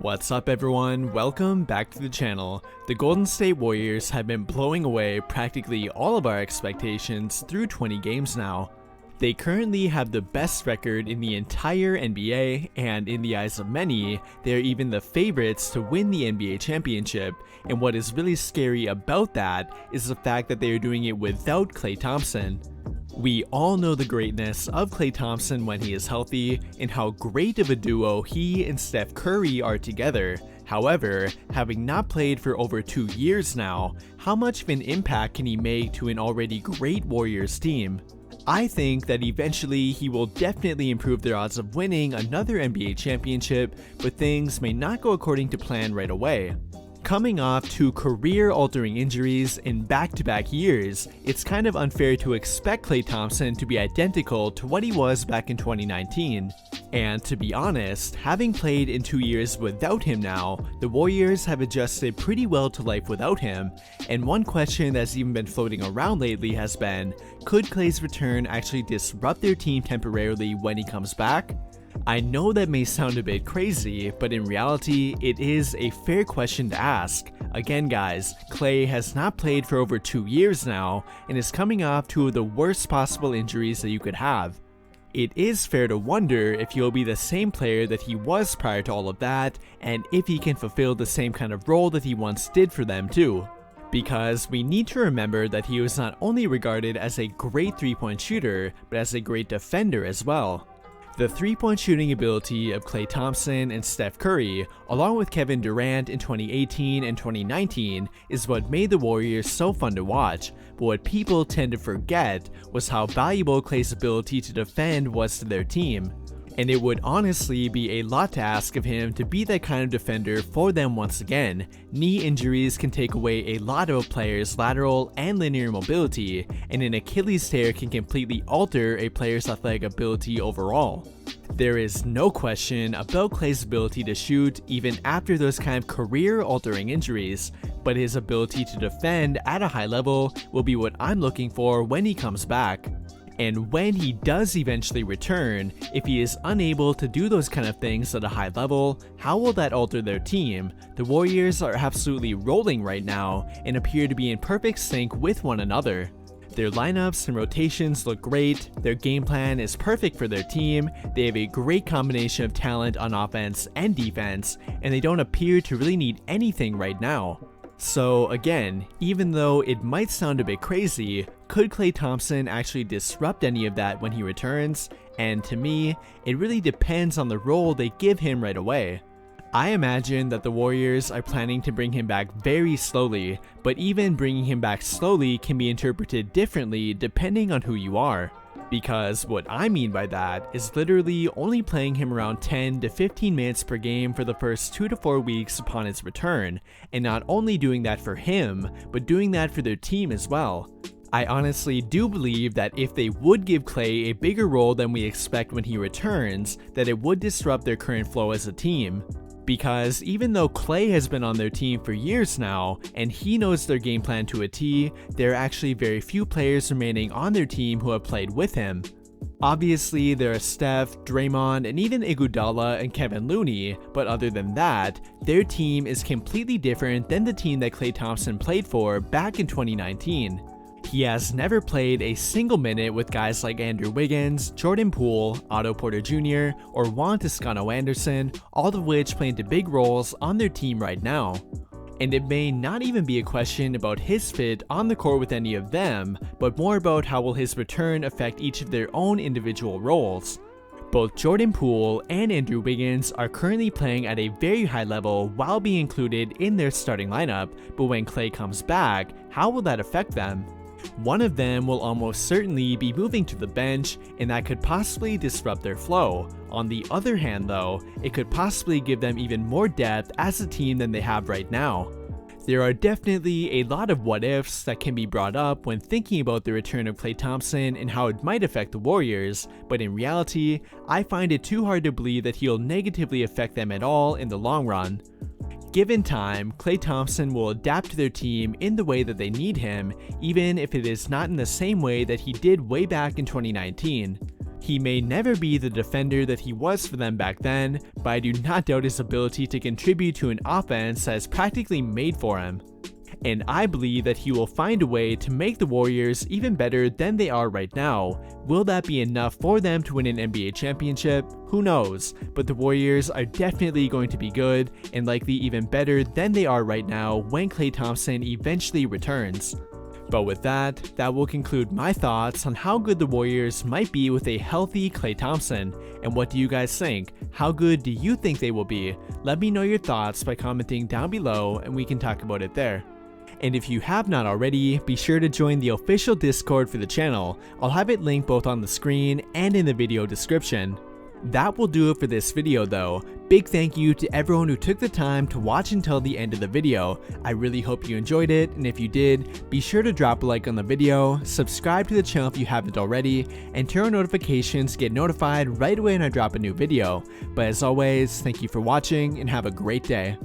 What's up everyone, welcome back to the channel. The Golden State Warriors have been blowing away practically all of our expectations through 20 games now. They currently have the best record in the entire NBA, and in the eyes of many, they are even the favorites to win the NBA championship. And what is really scary about that is the fact that they are doing it without Klay Thompson. We all know the greatness of Klay Thompson when he is healthy, and how great of a duo he and Steph Curry are together. However, having not played for over 2 years now, how much of an impact can he make to an already great Warriors team? I think that eventually he will definitely improve their odds of winning another NBA championship, but things may not go according to plan right away. Coming off 2 career-altering injuries in back-to-back years, it's kind of unfair to expect Klay Thompson to be identical to what he was back in 2019. And to be honest, having played in 2 years without him now, the Warriors have adjusted pretty well to life without him. And one question that's even been floating around lately has been, could Klays Return actually disrupt their team temporarily when he comes back? I know that may sound a bit crazy, but in reality, it is a fair question to ask. Again guys, Klay has not played for over 2 years now, and is coming off 2 of the worst possible injuries that you could have. It is fair to wonder if he'll be the same player that he was prior to all of that, and if he can fulfill the same kind of role that he once did for them too. Because we need to remember that he was not only regarded as a great 3-point shooter, but as a great defender as well. The 3-point shooting ability of Klay Thompson and Steph Curry, along with Kevin Durant in 2018 and 2019, is what made the Warriors so fun to watch, but what people tend to forget was how valuable Klay's ability to defend was to their team. And it would honestly be a lot to ask of him to be that kind of defender for them once again. Knee injuries can take away a lot of a player's lateral and linear mobility, and an Achilles tear can completely alter a player's athletic ability overall. There is no question about Klay's ability to shoot even after those kind of career-altering injuries, but his ability to defend at a high level will be what I'm looking for when he comes back. And when he does eventually return, if he is unable to do those kind of things at a high level, how will that alter their team? The Warriors are absolutely rolling right now and appear to be in perfect sync with one another. Their lineups and rotations look great, their game plan is perfect for their team, they have a great combination of talent on offense and defense, and they don't appear to really need anything right now. So again, even though it might sound a bit crazy, could Klay Thompson actually disrupt any of that when he returns? And to me, it really depends on the role they give him right away. I imagine that the Warriors are planning to bring him back very slowly, but even bringing him back slowly can be interpreted differently depending on who you are. Because what I mean by that is literally only playing him around 10 to 15 minutes per game for the first 2 to 4 weeks upon his return, and not only doing that for him, but doing that for their team as well. I honestly do believe that if they would give Klay a bigger role than we expect when he returns, that it would disrupt their current flow as a team. Because even though Klay has been on their team for years now, and he knows their game plan to a T, there are actually very few players remaining on their team who have played with him. Obviously, there are Steph, Draymond, and even Iguodala and Kevin Looney, but other than that, their team is completely different than the team that Klay Thompson played for back in 2019. He has never played a single minute with guys like Andrew Wiggins, Jordan Poole, Otto Porter Jr., or Juan Toscano-Anderson, all of which play into big roles on their team right now. And it may not even be a question about his fit on the court with any of them, but more about how will his return affect each of their own individual roles. Both Jordan Poole and Andrew Wiggins are currently playing at a very high level while being included in their starting lineup, but when Klay comes back, how will that affect them? One of them will almost certainly be moving to the bench, and that could possibly disrupt their flow. On the other hand though, it could possibly give them even more depth as a team than they have right now. There are definitely a lot of what ifs that can be brought up when thinking about the return of Klay Thompson and how it might affect the Warriors, but in reality, I find it too hard to believe that he'll negatively affect them at all in the long run. Given time, Klay Thompson will adapt to their team in the way that they need him, even if it is not in the same way that he did way back in 2019. He may never be the defender that he was for them back then, but I do not doubt his ability to contribute to an offense that is practically made for him. And I believe that he will find a way to make the Warriors even better than they are right now. Will that be enough for them to win an NBA championship? Who knows, but the Warriors are definitely going to be good and likely even better than they are right now when Klay Thompson eventually returns. But with that will conclude my thoughts on how good the Warriors might be with a healthy Klay Thompson. And what do you guys think? How good do you think they will be? Let me know your thoughts by commenting down below and we can talk about it there. And if you have not already, be sure to join the official Discord for the channel. I'll have it linked both on the screen and in the video description. That will do it for this video though. Big thank you to everyone who took the time to watch until the end of the video. I really hope you enjoyed it, and if you did, be sure to drop a like on the video, subscribe to the channel if you haven't already, and turn on notifications to get notified right away when I drop a new video. But as always, thank you for watching and have a great day.